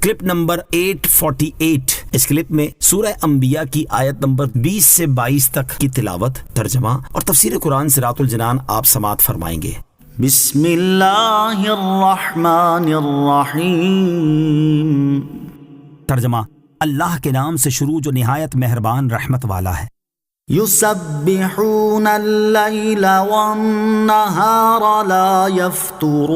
Clip number 848۔ اس clip میں سورہ انبیاء کی آیت نمبر 20 سے 22 تک کی تلاوت، ترجمہ اور تفسیر قرآن صراط الجنان آپ سماعت فرمائیں گے۔ بسم اللہ الرحمن الرحیم۔ ترجمہ: اللہ کے نام سے شروع جو نہایت مہربان رحمت والا ہے۔ یسبحون اللیل والنہار لا یفترون۔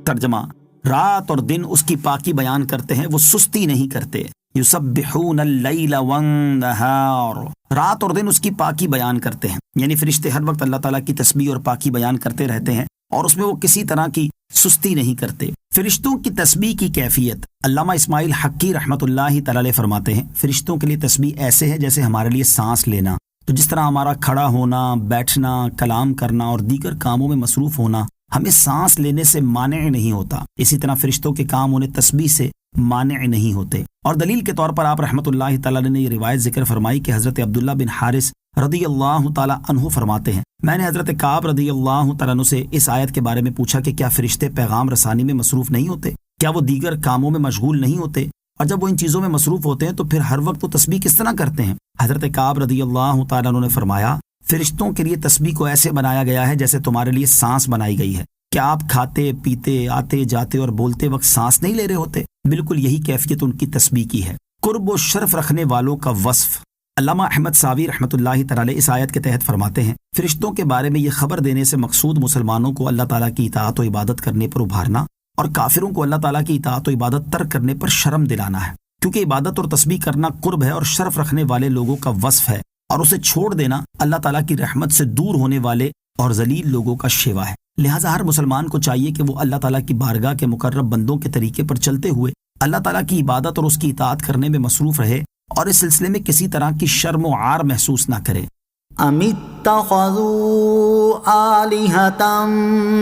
ترجمہ: رات اور دن اس کی پاکی بیان کرتے ہیں، وہ سستی نہیں کرتے۔ یسبحون اللیل والنہار، رات اور دن اس کی پاکی بیان کرتے ہیں، یعنی فرشتے ہر وقت اللہ تعالیٰ کی تسبیح اور پاکی بیان کرتے رہتے ہیں اور اس میں وہ کسی طرح کی سستی نہیں کرتے۔ فرشتوں کی تسبیح کی کیفیت علامہ اسماعیل حقی رحمۃ اللہ تعالی علیہ فرماتے ہیں، فرشتوں کے لیے تسبیح ایسے ہے جیسے ہمارے لیے سانس لینا۔ تو جس طرح ہمارا کھڑا ہونا، بیٹھنا، کلام کرنا اور دیگر کاموں میں مصروف ہونا ہمیں سانس لینے سے مانع نہیں ہوتا، اسی طرح فرشتوں کے کام انہیں تسبیح سے مانع نہیں ہوتے۔ اور دلیل کے طور پر آپ رحمۃ اللہ تعالی نے یہ روایت ذکر فرمائی کہ حضرت عبداللہ بن حارث رضی اللہ تعالی عنہ فرماتے ہیں، میں نے حضرت کعب رضی اللہ تعالی عنہ سے اس آیت کے بارے میں پوچھا کہ کیا فرشتے پیغام رسانی میں مصروف نہیں ہوتے؟ کیا وہ دیگر کاموں میں مشغول نہیں ہوتے؟ اور جب وہ ان چیزوں میں مصروف ہوتے ہیں تو پھر ہر وقت وہ تسبیح کس طرح کرتے ہیں؟ حضرت کعب رضی اللہ تعالی عنہ نے فرمایا، فرشتوں کے لیے تسبیح کو ایسے بنایا گیا ہے جیسے تمہارے لیے سانس بنائی گئی ہے۔ کیا آپ کھاتے پیتے آتے جاتے اور بولتے وقت سانس نہیں لے رہے ہوتے؟ بالکل یہی کیفیت ان کی تسبیح کی ہے۔ قرب و شرف رکھنے والوں کا وصف علامہ احمد ساوی رحمۃ اللہ تعالی اس آیت کے تحت فرماتے ہیں، فرشتوں کے بارے میں یہ خبر دینے سے مقصود مسلمانوں کو اللہ تعالیٰ کی اطاعت و عبادت کرنے پر ابھارنا اور کافروں کو اللہ تعالیٰ کی اطاعت و عبادت ترک کرنے پر شرم دلانا ہے، کیونکہ عبادت اور تسبیح کرنا قرب ہے اور شرف رکھنے والے لوگوں کا وصف ہے، اور اسے چھوڑ دینا اللہ تعالیٰ کی رحمت سے دور ہونے والے اور ذلیل لوگوں کا شیوا ہے۔ لہٰذا ہر مسلمان کو چاہیے کہ وہ اللہ تعالیٰ کی بارگاہ کے مقرب بندوں کے طریقے پر چلتے ہوئے اللہ تعالیٰ کی عبادت اور اس کی اطاعت کرنے میں مصروف رہے اور اس سلسلے میں کسی طرح کی شرم و عار محسوس نہ کرے۔ ام اتخذوا آلہۃ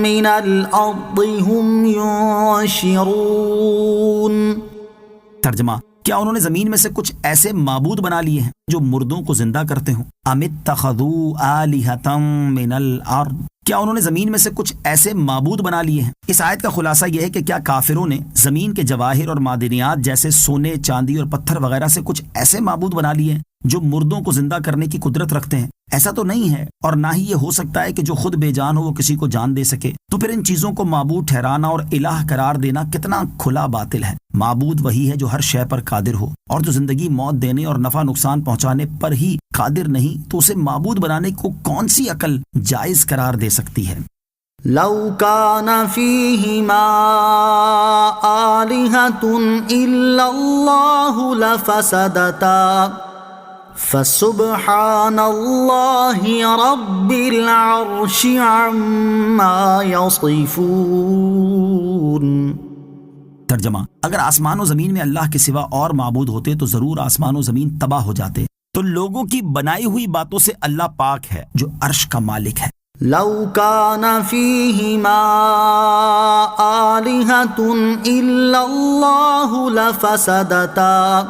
من الارض هم ينشرون۔ ترجمہ: کیا انہوں نے زمین میں سے کچھ ایسے معبود بنا لیے ہیں جو مردوں کو زندہ کرتے ہوں؟ ام اتخذوا آلہۃ من الارض، کیا انہوں نے زمین میں سے کچھ ایسے معبود بنا لیے ہیں؟ اس آیت کا خلاصہ یہ ہے کہ کیا کافروں نے زمین کے جواہر اور معدنیات جیسے سونے، چاندی اور پتھر وغیرہ سے کچھ ایسے معبود بنا لیے ہیں جو مردوں کو زندہ کرنے کی قدرت رکھتے ہیں؟ ایسا تو نہیں ہے، اور نہ ہی یہ ہو سکتا ہے کہ جو خود بے جان ہو وہ کسی کو جان دے سکے۔ تو پھر ان چیزوں کو معبود ٹھہرانا اور الہ قرار دینا کتنا کھلا باطل ہے۔ معبود وہی ہے جو ہر شے پر قادر ہو، اور جو زندگی موت دینے اور نفع نقصان پہنچانے پر ہی قادر نہیں تو اسے معبود بنانے کو کون سی عقل جائز قرار دے سکتی ہے؟ لو کان فیہما آلہۃ الا اللہ لفسدتا فسبحان اللہ رب العرش عما یصفون۔ ترجمہ: اگر آسمان و زمین میں اللہ کے سوا اور معبود ہوتے تو ضرور آسمان و زمین تباہ ہو جاتے۔ تو لوگوں کی بنائی ہوئی باتوں سے اللہ پاک ہے جو عرش کا مالک ہے۔ لو کان فیہما آلہۃ الا اللہ لفسدتا،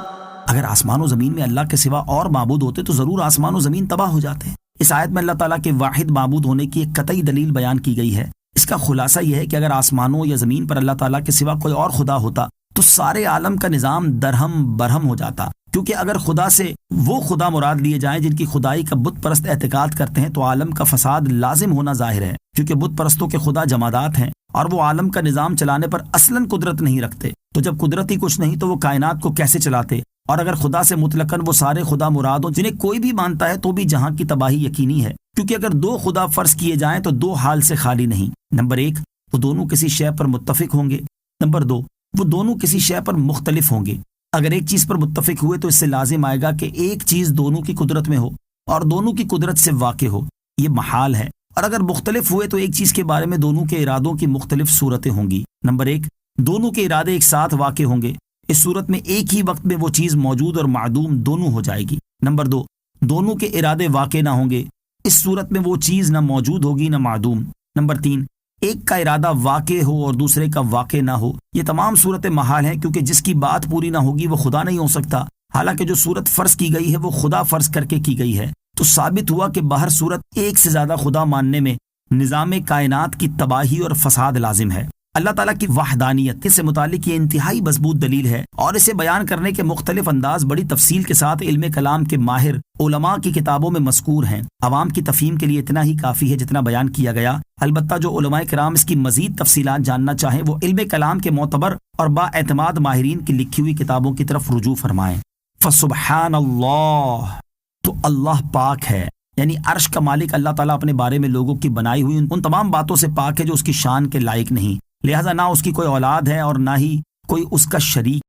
اگر آسمان و زمین میں اللہ کے سوا اور معبود ہوتے تو ضرور آسمان و زمین تباہ ہو جاتے۔ اس آیت میں اللہ تعالیٰ کے واحد معبود ہونے کی ایک قطعی دلیل بیان کی گئی ہے۔ اس کا خلاصہ یہ ہے کہ اگر آسمانوں یا زمین پر اللہ تعالیٰ کے سوا کوئی اور خدا ہوتا تو سارے عالم کا نظام درہم برہم ہو جاتا، کیونکہ اگر خدا سے وہ خدا مراد لیے جائیں جن کی خدائی کا بت پرست اعتقاد کرتے ہیں تو عالم کا فساد لازم ہونا ظاہر ہے، کیونکہ بت پرستوں کے خدا جمادات ہیں اور وہ عالم کا نظام چلانے پر اصلاً قدرت نہیں رکھتے۔ تو جب قدرت ہی کچھ نہیں تو وہ کائنات کو کیسے چلاتے؟ اور اگر خدا سے مطلقاً وہ سارے خدا مراد ہوں جنہیں کوئی بھی مانتا ہے تو بھی جہاں کی تباہی یقینی ہے، کیونکہ اگر دو خدا فرض کیے جائیں تو دو حال سے خالی نہیں۔ نمبر 1، وہ دونوں کسی شے پر متفق ہوں گے۔ نمبر 2، وہ دونوں کسی شے پر مختلف ہوں گے۔ اگر ایک چیز پر متفق ہوئے تو اس سے لازم آئے گا کہ ایک چیز دونوں کی قدرت میں ہو اور دونوں کی قدرت سے واقع ہو، یہ محال ہے۔ اور اگر مختلف ہوئے تو ایک چیز کے بارے میں دونوں کے ارادوں کی مختلف صورتیں ہوں گی۔ نمبر 1، دونوں کے ارادے ایک ساتھ واقع ہوں گے، اس صورت میں ایک ہی وقت میں وہ چیز موجود اور معدوم دونوں ہو جائے گی۔ نمبر 2، دونوں کے ارادے واقع نہ ہوں گے، اس صورت میں وہ چیز نہ موجود ہوگی نہ معدوم۔ نمبر 3، ایک کا ارادہ واقع ہو اور دوسرے کا واقع نہ ہو، یہ تمام صورتیں محال ہیں، کیونکہ جس کی بات پوری نہ ہوگی وہ خدا نہیں ہو سکتا، حالانکہ جو صورت فرض کی گئی ہے وہ خدا فرض کر کے کی گئی ہے۔ تو ثابت ہوا کہ باہر صورت ایک سے زیادہ خدا ماننے میں نظام کائنات کی تباہی اور فساد لازم ہے۔ اللہ تعالیٰ کی وحدانیت سے متعلق یہ انتہائی مضبوط دلیل ہے، اور اسے بیان کرنے کے مختلف انداز بڑی تفصیل کے ساتھ علم کلام کے ماہر علماء کی کتابوں میں مذکور ہیں۔ عوام کی تفہیم کے لیے اتنا ہی کافی ہے جتنا بیان کیا گیا، البتہ جو علماء کرام اس کی مزید تفصیلات جاننا چاہیں وہ علم کلام کے معتبر اور با اعتماد ماہرین کی لکھی ہوئی کتابوں کی طرف رجوع فرمائیں۔ فسبحان اللہ، تو اللہ پاک ہے، یعنی عرش کا مالک اللہ تعالیٰ اپنے بارے میں لوگوں کی بنائی ہوئی ان تمام باتوں سے پاک ہے جو اس کی شان کے لائق نہیں، لہذا نہ اس کی کوئی اولاد ہے اور نہ ہی کوئی اس کا شریک